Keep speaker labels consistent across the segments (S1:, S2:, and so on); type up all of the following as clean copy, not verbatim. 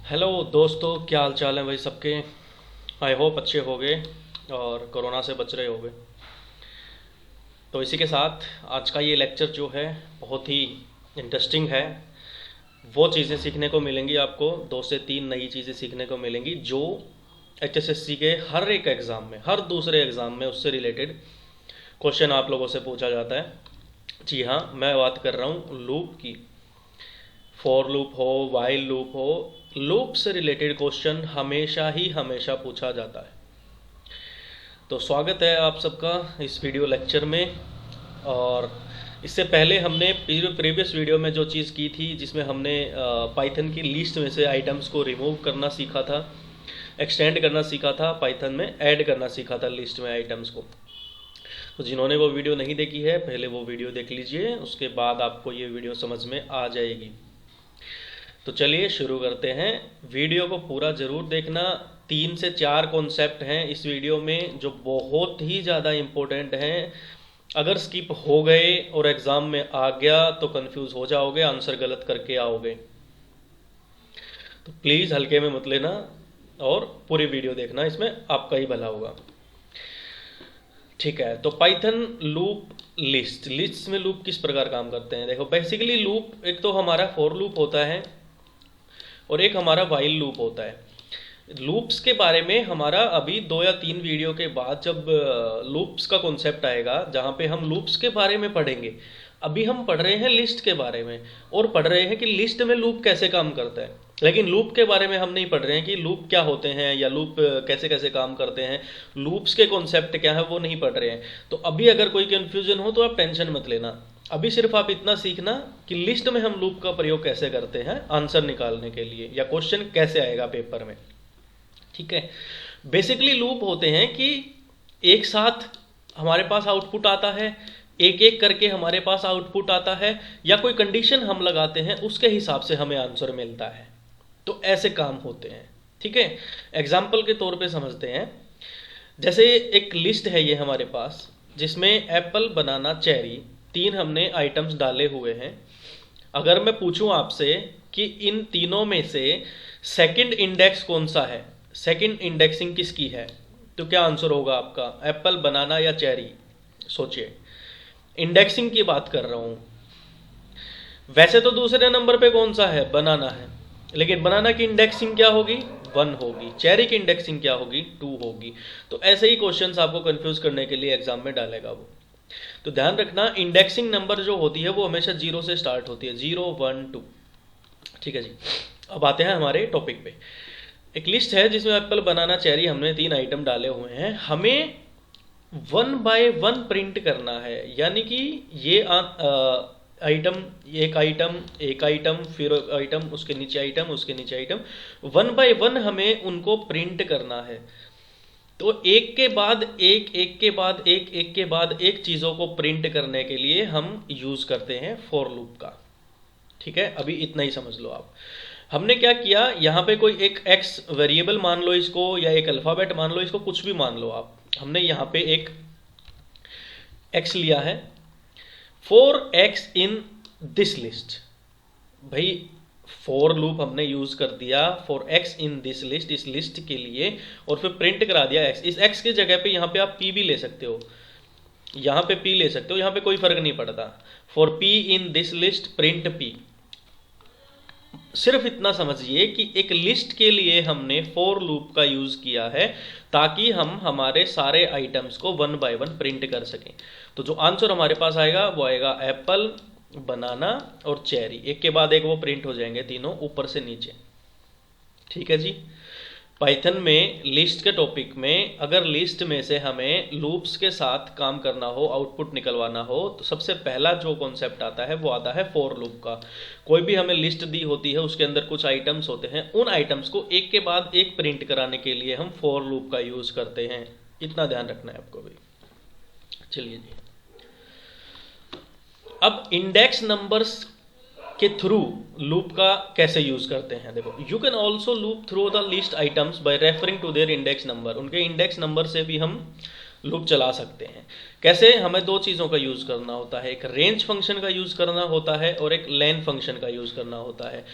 S1: Hello दोस्तों, क्या हाल चाल है भाई सबके। आई होप अच्छे होंगे और कोरोना से बच रहे होंगे। तो इसी के साथ आज का ये लेक्चर जो है बहुत ही इंटरेस्टिंग है। वो चीज़ें सीखने को मिलेंगी आपको, 2 से 3 नई चीज़ें सीखने को मिलेंगी जो एचएसएससी के हर एक एग्ज़ाम में, हर दूसरे एग्ज़ाम में उससे रिलेटेड क्वेश्चन आप लोगों से पूछा जाता है। जी हाँ, मैं बात कर रहा हूँ लूप की। फॉर लूप हो, वाइल लूप हो, लूप से रिलेटेड क्वेश्चन हमेशा ही हमेशा पूछा जाता है। तो स्वागत है आप सबका इस वीडियो लेक्चर में। और इससे पहले हमने प्रीवियस वीडियो में जो चीज़ की थी, जिसमें हमने पाइथन की लिस्ट में से आइटम्स को रिमूव करना सीखा था, एक्सटेंड करना सीखा था, पाइथन में ऐड करना सीखा था लिस्ट में आइटम्स को। तो जिन्होंने वो वीडियो नहीं देखी है, पहले वो वीडियो देख लीजिए, उसके बाद आपको ये वीडियो समझ में आ जाएगी। तो चलिए शुरू करते हैं। वीडियो को पूरा ज़रूर देखना। 3 से 4 कॉन्सेप्ट हैं इस वीडियो में जो बहुत ही ज़्यादा इम्पोर्टेंट हैं। अगर स्किप हो गए और एग्ज़ाम में आ गया तो कंफ्यूज हो जाओगे, आंसर गलत करके आओगे। तो प्लीज़ हल्के में मत लेना और पूरी वीडियो देखना, इसमें आपका ही भला होगा। ठीक है, तो पाइथन लूप लिस्ट में लूप किस प्रकार काम करते हैं। देखो, बेसिकली लूप एक तो हमारा फॉर लूप होता है और एक हमारा वाइल लूप होता है। लूप्स के बारे में हमारा अभी 2 या 3 वीडियो के बाद जब लूप्स का कॉन्सेप्ट आएगा, जहाँ पे हम लूप्स के बारे में पढ़ेंगे। अभी हम पढ़ रहे हैं लिस्ट के बारे में और पढ़ रहे हैं कि लिस्ट में लूप कैसे काम करता है, लेकिन लूप के बारे में हम नहीं पढ़ रहे हैं कि लूप क्या होते हैं या लूप कैसे कैसे काम करते हैं, लूप्स के कॉन्सेप्ट क्या है वो नहीं पढ़ रहे हैं। तो अभी अगर कोई कन्फ्यूजन हो तो आप टेंशन मत लेना। अभी सिर्फ आप इतना सीखना कि लिस्ट में हम लूप का प्रयोग कैसे करते हैं आंसर निकालने के लिए, या क्वेश्चन कैसे आएगा पेपर में। ठीक है, बेसिकली लूप होते हैं कि एक साथ हमारे पास आउटपुट आता है, एक एक करके हमारे पास आउटपुट आता है, या कोई कंडीशन हम लगाते हैं उसके हिसाब से हमें आंसर मिलता है। तो ऐसे काम होते हैं। ठीक है, एग्जाम्पल के तौर पे समझते हैं। जैसे एक लिस्ट है ये हमारे पास, जिसमें एप्पल, बनाना, चेरी 3 हमने आइटम्स डाले हुए हैं। अगर मैं पूछूं आपसे कि इन तीनों में से सेकंड इंडेक्स कौन सा है, सेकंड इंडेक्सिंग किसकी है, तो क्या आंसर होगा आपका, एप्पल, बनाना या चेरी। सोचिए, इंडेक्सिंग की बात कर रहा हूं। वैसे तो दूसरे नंबर पे कौन सा है, बनाना है, लेकिन बनाना की इंडेक्सिंग क्या होगी, 1 होगी। चेरी की इंडेक्सिंग क्या होगी, 2 होगी। तो ऐसे ही क्वेश्चंस आपको कंफ्यूज करने के लिए एग्जाम में डालेगा वो। तो ध्यान रखना, इंडेक्सिंग नंबर जो होती है वो हमेशा 0 से स्टार्ट होती है, 0, 1, 2। ठीक है जी, अब आते हैं हमारे टॉपिक पे। एक लिस्ट है जिसमें एप्पल, बनाना, चेरी हमने 3 आइटम डाले हुए हैं। हमें 1 बाय 1 प्रिंट करना है, यानी कि ये आइटम, एक आइटम, एक आइटम, फिर आइटम, उसके नीचे आइटम, उसके नीचे आइटम, 1 बाय 1 हमें उनको प्रिंट करना है। तो एक के बाद एक, एक के बाद एक, एक के बाद एक चीज़ों को प्रिंट करने के लिए हम यूज़ करते हैं फॉर लूप का। ठीक है, अभी इतना ही समझ लो आप। हमने क्या किया, यहाँ पे कोई एक एक्स वेरिएबल मान लो इसको, या एक अल्फ़ाबेट मान लो इसको, कुछ भी मान लो आप। हमने यहाँ पे एक एक्स लिया है, for x in this list. भाई, फॉर लूप हमने यूज कर दिया for x in this list, इस लिस्ट के लिए, और फिर प्रिंट करा दिया एक्स। इस एक्स की जगह पे यहाँ पे आप पी भी ले सकते हो, यहाँ पे पी ले सकते हो, यहाँ पे कोई फर्क नहीं पड़ता। For P in this list print P. सिर्फ इतना समझिए कि एक लिस्ट के लिए हमने फॉर लूप का यूज किया है ताकि हम हमारे सारे आइटम्स को 1 बाय 1 प्रिंट कर सकें। तो जो आंसर हमारे पास आएगा वो आएगा एप्पल, बनाना और चेरी। एक के बाद एक वो प्रिंट हो जाएंगे तीनों, ऊपर से नीचे। ठीक है जी। पाइथन में लिस्ट के टॉपिक में अगर लिस्ट में से हमें लूप्स के साथ काम करना हो, आउटपुट निकलवाना हो, तो सबसे पहला जो कॉन्सेप्ट आता है वो आता है फॉर लूप का। कोई भी हमें लिस्ट दी होती है, उसके अंदर कुछ आइटम्स होते हैं, उन आइटम्स को एक के बाद एक प्रिंट कराने के लिए हम फॉर लूप का यूज करते हैं। इतना ध्यान रखना है आपको भी। चलिए जी, अब इंडेक्स नंबर्स के थ्रू लूप का कैसे यूज करते हैं। देखो, you can also loop through the list items by referring to their index number. उनके इंडेक्स नंबर से भी हम लूप चला सकते हैं। कैसे? हमें दो चीज़ों का यूज़ करना होता है, एक रेंज फंक्शन का यूज़ करना होता है और एक लेन फंक्शन का यूज़ करना होता है।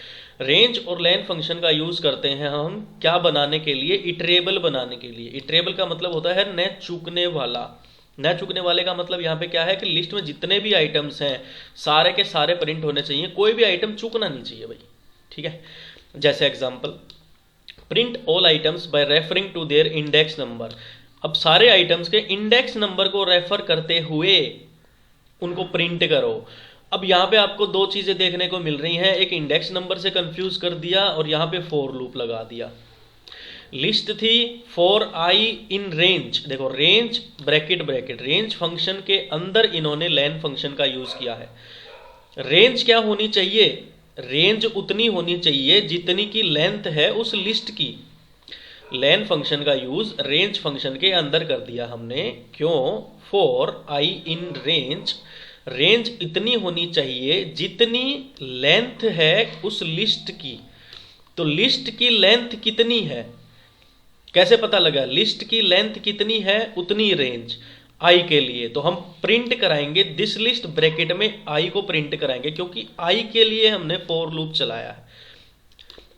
S1: रेंज और लेन फंक्शन का यूज़ करते हैं हम क्या बनाने के लिए? इटरेबल बनाने के लिए। इटरेबल का मतलब होता है न चूकने वाला। न चूकने वाले का मतलब यहाँ पे क्या है कि लिस्ट में जितने भी आइटम्स हैं सारे के सारे प्रिंट होने चाहिए, कोई भी आइटम चूकना नहीं चाहिए भाई। ठीक है, जैसे example, print all items by referring to their index number. अब सारे आइटम्स के इंडेक्स नंबर को रेफर करते हुए उनको प्रिंट करो। अब यहाँ पे आपको दो चीजें देखने को मिल रही हैं, एक इंडेक्स नंबर से कंफ्यूज कर दिया और यहाँ पे फॉर लूप लगा दिया। लिस्ट थी फॉर आई इन रेंज, देखो range bracket bracket, range function के अंदर इन्होंने लेन फंक्शन का यूज किया है। रेंज क्या होनी चाहिए? रेंज उतनी होनी चाहिए जितनी की लेंथ है उस लिस्ट की। लेन फंक्शन का यूज रेंज फंक्शन के अंदर कर दिया हमने। क्यों? For I in range, range इतनी होनी चाहिए जितनी लेंथ है उस लिस्ट की। तो लिस्ट की लेंथ कितनी है, कैसे पता लगा? लिस्ट की लेंथ कितनी है उतनी रेंज आई के लिए। तो हम प्रिंट कराएंगे दिस लिस्ट, ब्रैकेट में आई को प्रिंट कराएंगे क्योंकि आई के लिए हमने फॉर लूप चलाया है।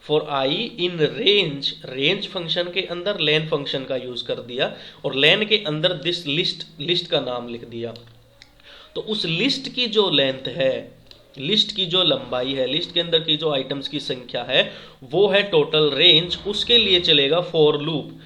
S1: For I in range, range function के अंदर लेन फंक्शन का यूज कर दिया और लेन के अंदर दिस लिस्ट, लिस्ट का नाम लिख दिया। तो उस लिस्ट की जो लेंथ है, लिस्ट की जो लंबाई है, लिस्ट के अंदर की जो आइटम्स की संख्या है वो है टोटल रेंज, उसके लिए चलेगा फॉर लूप।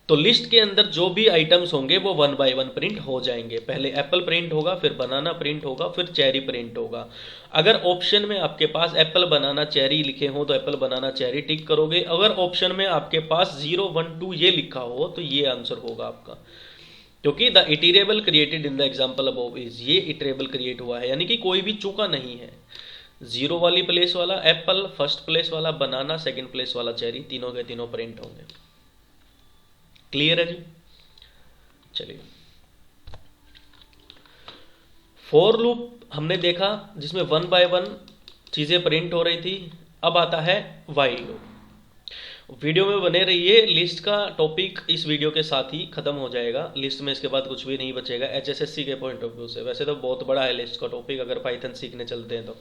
S1: तो लिस्ट के अंदर जो भी आइटम्स होंगे वो वन बाय वन प्रिंट हो जाएंगे। पहले एप्पल प्रिंट होगा, फिर बनाना प्रिंट होगा, फिर चेरी प्रिंट होगा। अगर ऑप्शन में आपके पास एप्पल बनाना चेरी लिखे हो तो एप्पल बनाना चेरी टिक करोगे। अगर ऑप्शन में आपके पास 0 1 2 ये लिखा हो तो ये आंसर होगा आपका, क्योंकि the iterable created in the example above is, ये इटरेबल क्रिएट हुआ है, यानी कि कोई भी चूका नहीं है। 0 वाली प्लेस वाला एप्पल, फर्स्ट प्लेस वाला बनाना, सेकंड प्लेस वाला चेरी, तीनों के तीनों प्रिंट होंगे। क्लियर है जी? चलिए, फॉर लूप हमने देखा जिसमें वन बाय वन चीजें प्रिंट हो रही थी। अब आता है व्हाइल लूप। वीडियो में बने रहिए, लिस्ट का टॉपिक इस वीडियो के साथ ही खत्म हो जाएगा। लिस्ट में इसके बाद कुछ भी नहीं बचेगा एचएसएससी के पॉइंट ऑफ व्यू से। वैसे तो बहुत बड़ा है लिस्ट का टॉपिक अगर पाइथन सीखने चलते हैं तो।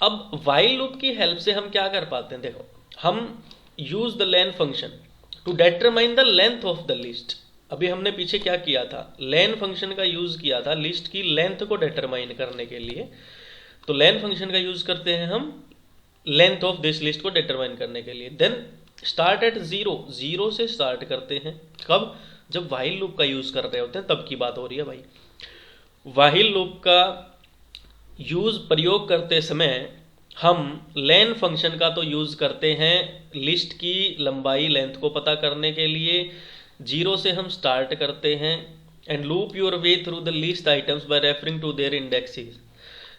S1: अब व्हाइल लूप की हेल्प से हम क्या कर पाते हैं? देखो, हम use the len function to determine the length of the list. अभी हमने पीछे क्या किया था? लेन फंक्शन का यूज किया था लिस्ट की लेंथ को डिटरमाइन करने के लिए। तो लेन फंक्शन का यूज करते हैं हम लेंथ ऑफ दिस लिस्ट को डिटरमाइन करने के लिए। देन स्टार्ट एट 0, 0 से स्टार्ट करते हैं। कब? जब व्हाइल लूप का यूज कर रहे होते हैं तब की बात हो रही है भाई। व्हाइल लूप का यूज प्रयोग करते समय हम लेन फंक्शन का तो यूज करते हैं लिस्ट की लंबाई, लेंथ को पता करने के लिए। 0 से हम स्टार्ट करते हैं and loop your way through the list items by referring to their indexes.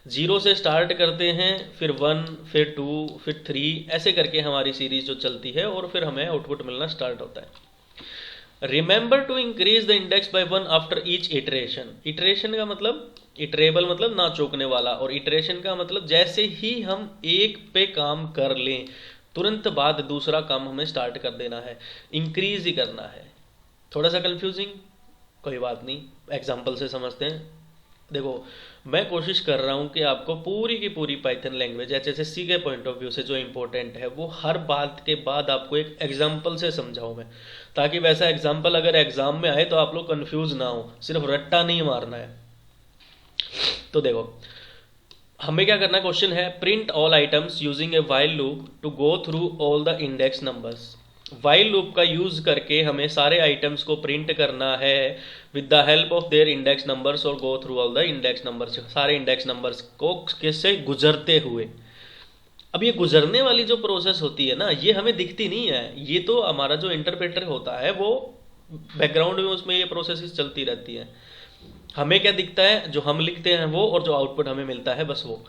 S1: 0 से स्टार्ट करते हैं, फिर 1, फिर 2, फिर 3, ऐसे करके हमारी सीरीज जो चलती है और फिर हमें आउटपुट मिलना स्टार्ट होता है। Remember to increase the index by 1 after each iteration. Iteration का मतलब, इटरेबल मतलब ना चूकने वाला, और इटरेशन का मतलब जैसे ही हम एक पे काम कर लें तुरंत बाद दूसरा काम हमें स्टार्ट कर देना है, इंक्रीज ही करना है। थोड़ा सा कंफ्यूजिंग, कोई बात नहीं, एग्जाम्पल से समझते हैं। देखो, मैं कोशिश कर रहा हूँ कि आपको पूरी की पूरी पाइथन लैंग्वेज एचएसएससी के पॉइंट ऑफ व्यू से जो इंपॉर्टेंट है वो हर बात के बाद आपको एक एग्जाम्पल से समझाऊँ मैं, ताकि वैसा एग्जाम्पल अगर एग्जाम में आए तो आप लोग कंफ्यूज ना हो, सिर्फ रट्टा नहीं मारना है। तो देखो, हमें क्या करना है? क्वेश्चन है print all items using a while loop to go through all the index numbers. While loop का यूज करके हमें सारे आइटम्स को प्रिंट करना है with the help of their index numbers और go through all the index numbers, सारे index numbers को किससे गुजरते हुए। अब ये गुजरने वाली जो प्रोसेस होती है ना, ये हमें दिखती नहीं है, ये तो हमारा जो इंटरप्रेटर होता है वो बैकग्राउंड में उसमें ये प्रोसेस चलती रहती है। हमें क्या दिखता है? जो हम लिखते हैं वो, और जो आउटपुट हमें मिलता है बस वो।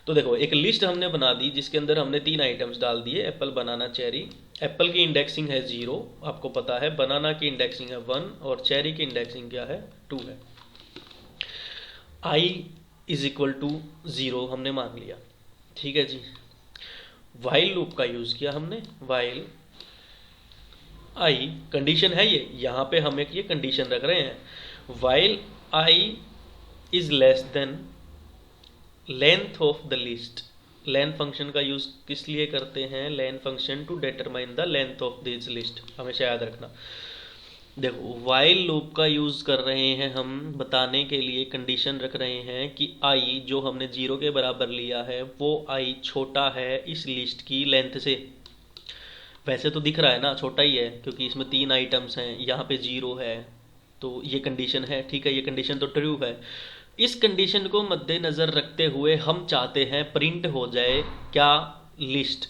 S1: तो देखो, एक लिस्ट हमने बना दी जिसके अंदर हमने 3 आइटम्स डाल दिए, एप्पल, बनाना, चेरी। एप्पल की इंडेक्सिंग है 0, आपको पता है। बनाना की इंडेक्सिंग है 1 और चेरी की इंडेक्सिंग क्या है? 2 है। आई इज इक्वल टू 0 हमने मान लिया, ठीक है जी। व्हाइल लूप का यूज किया हमने, व्हाइल आई, कंडीशन है ये, यहाँ पे हम एक ये कंडीशन रख रहे हैं, while i is less than length of the list. Length function का यूज किस लिए करते हैं? Length function to determine the length of this list, हमेशा याद रखना। देखो वाइल लूप का यूज कर रहे हैं हम बताने के लिए, कंडीशन रख रहे हैं कि आई जो हमने 0 के बराबर लिया है वो आई छोटा है इस लिस्ट की लेंथ से। वैसे तो दिख रहा है ना छोटा ही है, क्योंकि इसमें 3 आइटम्स हैं, यहाँ पे 0 है, तो ये कंडीशन है, ठीक है, ये कंडीशन तो ट्रू है। इस कंडीशन को मद्देनज़र रखते हुए हम चाहते हैं प्रिंट हो जाए क्या? लिस्ट।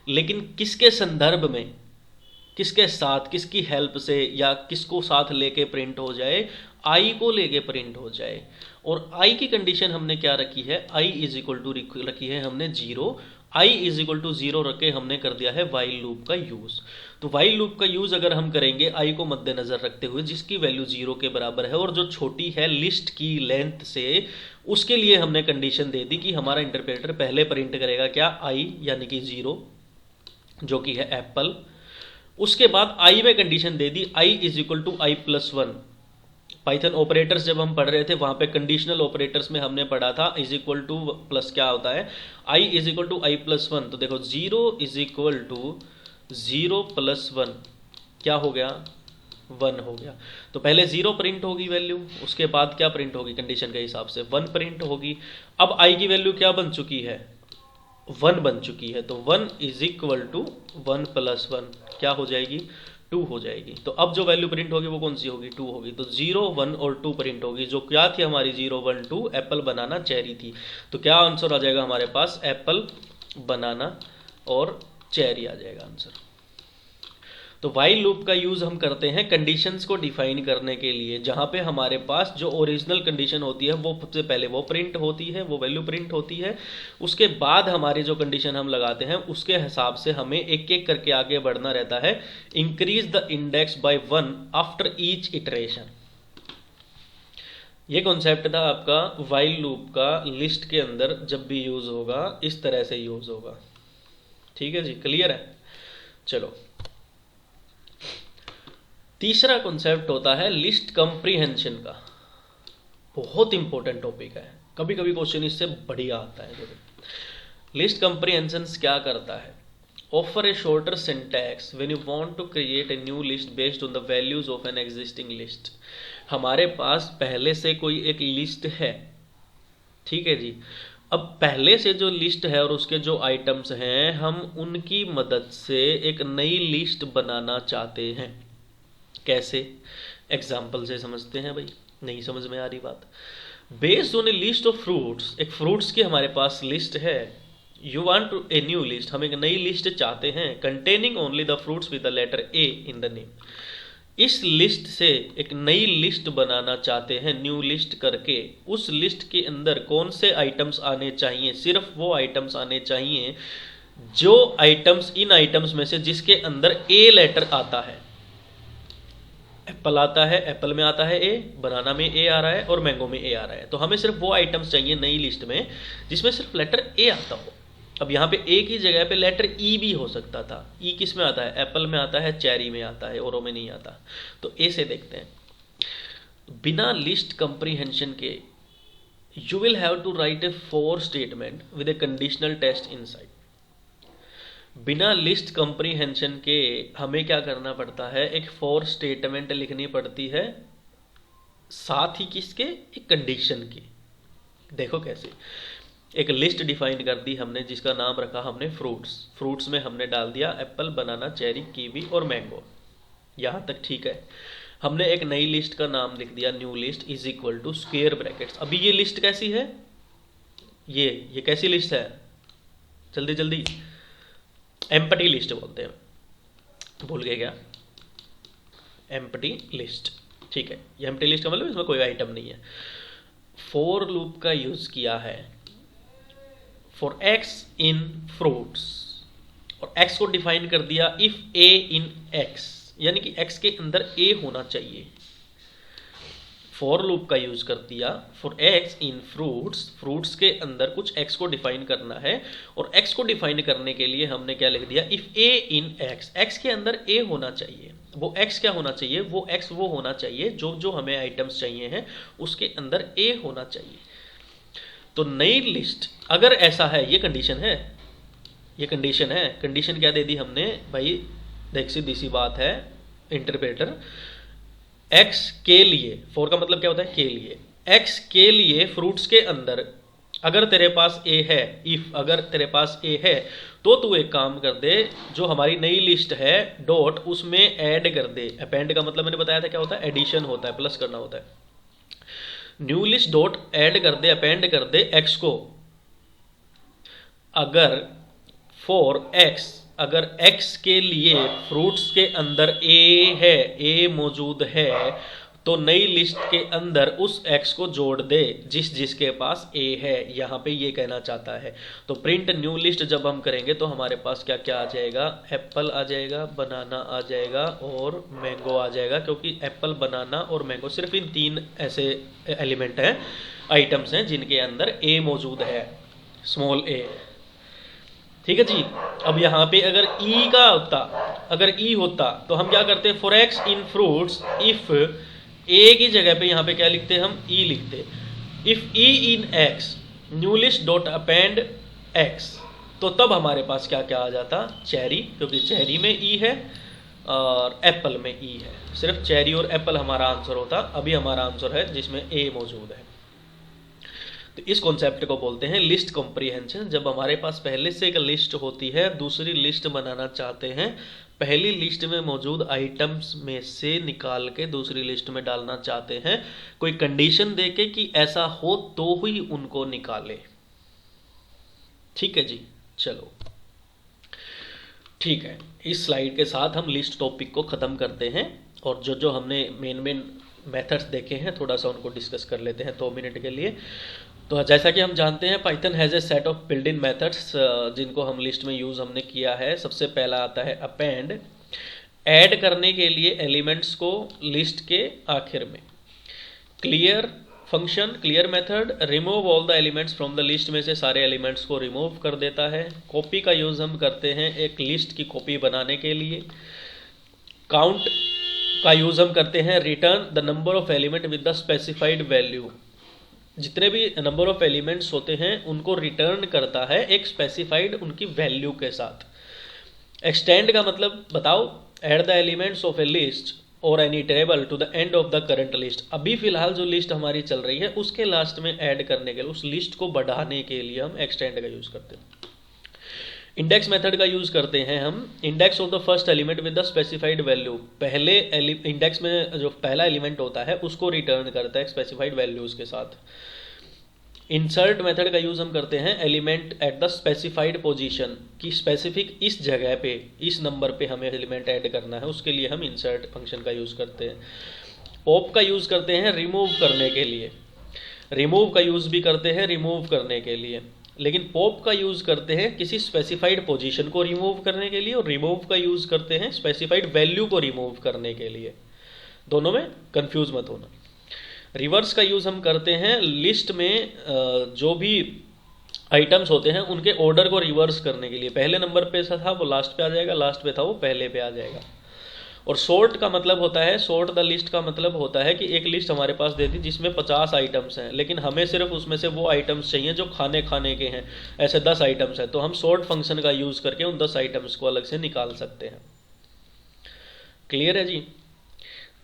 S1: लेकिन किसके संदर्भ में, किसके साथ, किसकी हेल्प से, या किसको साथ लेके प्रिंट हो जाए? आई को लेके प्रिंट हो जाए। और आई की कंडीशन हमने क्या रखी है? आई इज इक्वल टू रखी है हमने 0। आई इज इक्वल टू 0 रख के हमने कर दिया है वाइल लूप का यूज। तो वाइल लूप का यूज अगर हम करेंगे आई को मद्देनजर रखते हुए जिसकी वैल्यू 0 के बराबर है और जो छोटी है लिस्ट की लेंथ से, उसके लिए हमने कंडीशन दे दी कि हमारा इंटरप्रेटर पहले प्रिंट करेगा क्या? आई यानी कि 0 जो कि है एप्पल। उसके बाद आई में कंडीशन दे दी i is equal to i plus 1। Python operators जब हम पढ़ रहे थे वहां पे कंडीशनल ऑपरेटर्स में हमने पढ़ा था इज इक्वल टू प्लस क्या होता है? I is equal to i plus 1। तो देखो 0 इज इक्वल टू 0 प्लस 1 क्या हो गया? 1 हो गया। तो पहले 0 प्रिंट होगी वैल्यू, उसके बाद क्या प्रिंट होगी? कंडीशन के हिसाब से 1 प्रिंट होगी। अब आई की वैल्यू क्या बन चुकी है? 1 बन चुकी है। तो 1 इज इक्वल टू 1 प्लस 1 क्या हो जाएगी? 2 हो जाएगी। तो अब जो वैल्यू प्रिंट होगी वो कौन सी होगी? 2 होगी। तो 0 1 और 2 प्रिंट होगी, जो क्या थी हमारी 0 1 2 एप्पल बनाना चेरी थी। तो क्या आंसर आ जाएगा हमारे पास? एप्पल बनाना और चेरी आ जाएगा आंसर। तो वाइल लूप का यूज हम करते हैं कंडीशंस को डिफाइन करने के लिए, जहां पे हमारे पास जो ओरिजिनल कंडीशन होती है वो सबसे पहले वो प्रिंट होती है, वो वैल्यू प्रिंट होती है। उसके बाद हमारी जो कंडीशन हम लगाते हैं उसके हिसाब से हमें एक एक करके आगे बढ़ना रहता है। Increase the index by 1 after each iteration. ये कॉन्सेप्ट था आपका वाइल लूप का। लिस्ट के अंदर जब भी यूज होगा इस तरह से यूज होगा। ठीक है जी, क्लियर है? चलो, तीसरा कॉन्सेप्ट होता है लिस्ट कंप्रीहेंशन का। बहुत इंपॉर्टेंट टॉपिक है, कभी कभी क्वेश्चन इससे बढ़िया आता है। लिस्ट कंप्रीहेंशन क्या करता है? Offer a shorter syntax when you want to create a new list based on the values of an existing list. हमारे पास पहले से कोई एक लिस्ट है, ठीक है जी। अब पहले से जो लिस्ट है और उसके जो आइटम्स हैं, हम उनकी मदद से एक नई लिस्ट बनाना चाहते हैं। कैसे? एग्जाम्पल से समझते हैं भाई, नहीं समझ में आ रही बात। Based on a list of fruits, एक फ्रूट्स की हमारे पास लिस्ट है। You want to a new list, हम एक नई लिस्ट चाहते हैं containing only the fruits with the letter a in the name. इस लिस्ट से एक नई लिस्ट बनाना चाहते हैं, न्यू लिस्ट करके। उस लिस्ट के अंदर कौन से आइटम्स आने चाहिए? सिर्फ वो आइटम्स आने चाहिए जो आइटम्स, इन आइटम्स में से जिसके अंदर ए लेटर आता है। एप्पल आता है, एप्पल में आता है ए, बनाना में ए आ रहा है और मैंगो में ए आ रहा है। तो हमें सिर्फ वो आइटम्स चाहिए नई लिस्ट में जिसमें सिर्फ लेटर ए आता हो। अब यहाँ पे ए की जगह पे लेटर ई भी हो सकता था। ई किस में आता है? एप्पल में आता है, चेरी में आता है, औरों में नहीं आता। तो ए से देखते हैं। बिना लिस्ट कंप्रीहेंशन के you will have to write a for statement with a conditional test inside. बिना लिस्ट कंप्रीहेंशन के हमें क्या करना पड़ता है? एक फॉर स्टेटमेंट लिखनी पड़ती है, साथ ही किसके? एक कंडीशन की। देखो कैसे। एक लिस्ट डिफाइन कर दी हमने जिसका नाम रखा हमने फ्रूट्स। फ्रूट्स में हमने डाल दिया एप्पल, बनाना, चेरी, कीवी और मैंगो। यहाँ तक ठीक है। हमने एक नई लिस्ट का नाम लिख दिया, new list is equal to square brackets. अभी ये लिस्ट कैसी है? ये कैसी लिस्ट है? जल्दी जल्दी, एम्प्टी लिस्ट बोलते हैं। भूल गए क्या? एम्प्टी लिस्ट, ठीक है। ये एम्प्टी लिस्ट का मतलब इसमें कोई आइटम नहीं है। फॉर लूप का यूज किया है फॉर एक्स इन फ्रूट्स, और एक्स को डिफाइन कर दिया इफ ए इन एक्स, यानी कि एक्स के अंदर ए होना चाहिए। फॉर लूप का यूज कर दिया for x in fruits, fruits के अंदर कुछ एक्स को डिफाइन करना है, और एक्स को डिफाइन करने के लिए हमने क्या लिख दिया, if A in x, x के अंदर ए होना चाहिए। वो एक्स क्या होना चाहिए, वो एक्स वो होना चाहिए जो जो हमें आइटम्स चाहिए हैं उसके अंदर ए होना चाहिए। तो नई लिस्ट अगर ऐसा है, ये कंडीशन है, ये कंडीशन है। कंडीशन क्या दे दी हमने भाई, देख सीधी सी बात है इंटरप्रेटर, एक्स के लिए, फॉर का मतलब क्या होता है के लिए, एक्स के लिए फ्रूट्स के अंदर अगर तेरे पास ए है, इफ अगर तेरे पास ए है तो तू एक काम कर दे, जो हमारी नई लिस्ट है डॉट उसमें ऐड कर दे। अपेंड का मतलब मैंने बताया था क्या होता है, एडिशन होता है, प्लस करना होता है। न्यू लिस्ट डॉट ऐड कर दे, अपेंड कर दे एक्स को, अगर फॉर एक्स, अगर x के लिए फ्रूट्स के अंदर a है, a मौजूद है, तो नई लिस्ट के अंदर उस x को जोड़ दे जिस जिसके पास a है। यहाँ पे ये कहना चाहता है। तो प्रिंट न्यू लिस्ट जब हम करेंगे तो हमारे पास क्या क्या आ जाएगा, एप्पल आ जाएगा, बनाना आ जाएगा और मैंगो आ जाएगा, क्योंकि एप्पल, बनाना और मैंगो सिर्फ इन 3 ऐसे एलिमेंट हैं, आइटम्स हैं जिनके अंदर a मौजूद है, स्मॉल a। ठीक है जी। अब यहाँ पे अगर ई का होता, अगर ई होता तो हम क्या करते, for x in fruits, if a की जगह पे यहाँ पे क्या लिखते, हम ई लिखते, if E in x new list dot append x, तो तब हमारे पास क्या क्या आ जाता, चेरी, क्योंकि चेरी में ई है और एप्पल में ई है, सिर्फ चेरी और एप्पल हमारा आंसर होता। अभी हमारा आंसर है जिसमें ए मौजूद है। तो इस कॉन्सेप्ट को बोलते हैं लिस्ट कॉम्प्रीहेंशन। जब हमारे पास पहले से एक लिस्ट होती है, दूसरी लिस्ट बनाना चाहते हैं, पहली लिस्ट में मौजूद आइटम्स में से निकाल के दूसरी लिस्ट में डालना चाहते हैं, कोई कंडीशन देके कि ऐसा हो तो ही उनको निकाले। ठीक है जी, चलो ठीक है। इस स्लाइड के साथ हम लिस्ट टॉपिक को ख़त्म करते हैं, और जो जो हमने मेन मेथड्स देखे हैं थोड़ा सा उनको डिस्कस कर लेते हैं 2 मिनट के लिए। तो जैसा कि हम जानते हैं Python has a set of built in methods जिनको हम लिस्ट में यूज़ हमने किया है। सबसे पहला आता है अपेंड, ऐड करने के लिए एलिमेंट्स को लिस्ट के आखिर में। Clear function, clear method remove all the elements from the list, में से सारे एलिमेंट्स को रिमूव कर देता है। कॉपी का यूज़ हम करते हैं एक लिस्ट की कॉपी बनाने के लिए। काउंट का यूज़ हम करते हैं return the number of element with the specified value, जितने भी नंबर ऑफ एलिमेंट्स होते हैं उनको रिटर्न करता है एक स्पेसिफाइड उनकी वैल्यू के साथ। एक्सटेंड का मतलब बताओ, add the elements of a list और any table to the end of the current list, अभी फिलहाल जो लिस्ट हमारी चल रही है उसके लास्ट में ऐड करने के लिए, उस लिस्ट को बढ़ाने के लिए हम एक्सटेंड का यूज़ करते हैं। इंडेक्स मेथड का यूज़ करते हैं हम, index of the first element with the specified value, पहले इंडेक्स में जो पहला एलिमेंट होता है उसको रिटर्न करता है स्पेसिफाइड वैल्यूज के साथ। इंसर्ट मेथड का यूज़ हम करते हैं element at the specified position, की स्पेसिफिक इस जगह पे, इस नंबर पे हमें एलिमेंट ऐड करना है, उसके लिए हम इंसर्ट फंक्शन का यूज़ करते हैं। पॉप का यूज़ करते हैं रिमूव करने के लिए, रिमूव का यूज़ भी करते हैं रिमूव करने के लिए, लेकिन पॉप का यूज़ करते हैं किसी स्पेसिफाइड पोजीशन को रिमूव करने के लिए, और रिमूव का यूज़ करते हैं स्पेसिफाइड वैल्यू को रिमूव करने के लिए। दोनों में कंफ्यूज मत होना। रिवर्स का यूज़ हम करते हैं लिस्ट में जो भी आइटम्स होते हैं उनके ऑर्डर को रिवर्स करने के लिए, पहले नंबर पे था वो लास्ट पे आ जाएगा, लास्ट पे था वो पहले पे आ जाएगा। और सॉर्ट का मतलब होता है, सॉर्ट द लिस्ट का मतलब होता है कि एक लिस्ट हमारे पास दे दी जिसमें 50 आइटम्स हैं, लेकिन हमें सिर्फ उसमें से वो आइटम्स चाहिए जो खाने खाने के हैं, ऐसे 10 आइटम्स हैं, तो हम सॉर्ट फंक्शन का यूज़ करके उन 10 आइटम्स को अलग से निकाल सकते हैं। क्लियर है जी।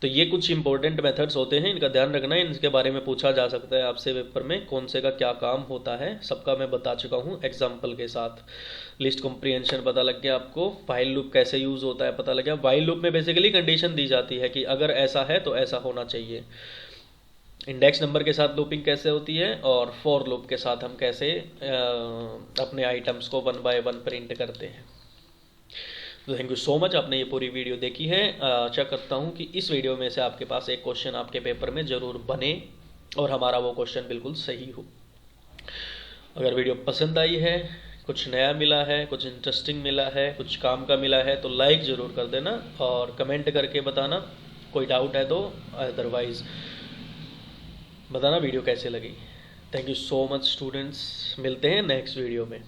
S1: तो ये कुछ इंपॉर्टेंट मेथड्स होते हैं, इनका ध्यान रखना है, इनके बारे में पूछा जा सकता है आपसे पेपर में, कौन से का क्या काम होता है, सबका मैं बता चुका हूँ एग्जाम्पल के साथ। लिस्ट कॉम्प्रीहेंशन पता लग गया आपको, वाइल लूप कैसे यूज़ होता है पता लग गया। वाइल लूप में बेसिकली कंडीशन दी जाती है कि अगर ऐसा है तो ऐसा होना चाहिए। इंडेक्स नंबर के साथ लूपिंग कैसे होती है, और फॉर लूप के साथ हम कैसे अपने आइटम्स को 1 बाय 1 प्रिंट करते हैं। तो थैंक यू सो मच, आपने ये पूरी वीडियो देखी है। आशा करता हूँ कि इस वीडियो में से आपके पास एक क्वेश्चन आपके पेपर में ज़रूर बने और हमारा वो क्वेश्चन बिल्कुल सही हो। अगर वीडियो पसंद आई है, कुछ नया मिला है, कुछ इंटरेस्टिंग मिला है, कुछ काम का मिला है, तो लाइक ज़रूर कर देना और कमेंट करके बताना कोई डाउट है तो। अदरवाइज़ बताना वीडियो कैसे लगी। Thank you so much students, मिलते हैं नेक्स्ट वीडियो में।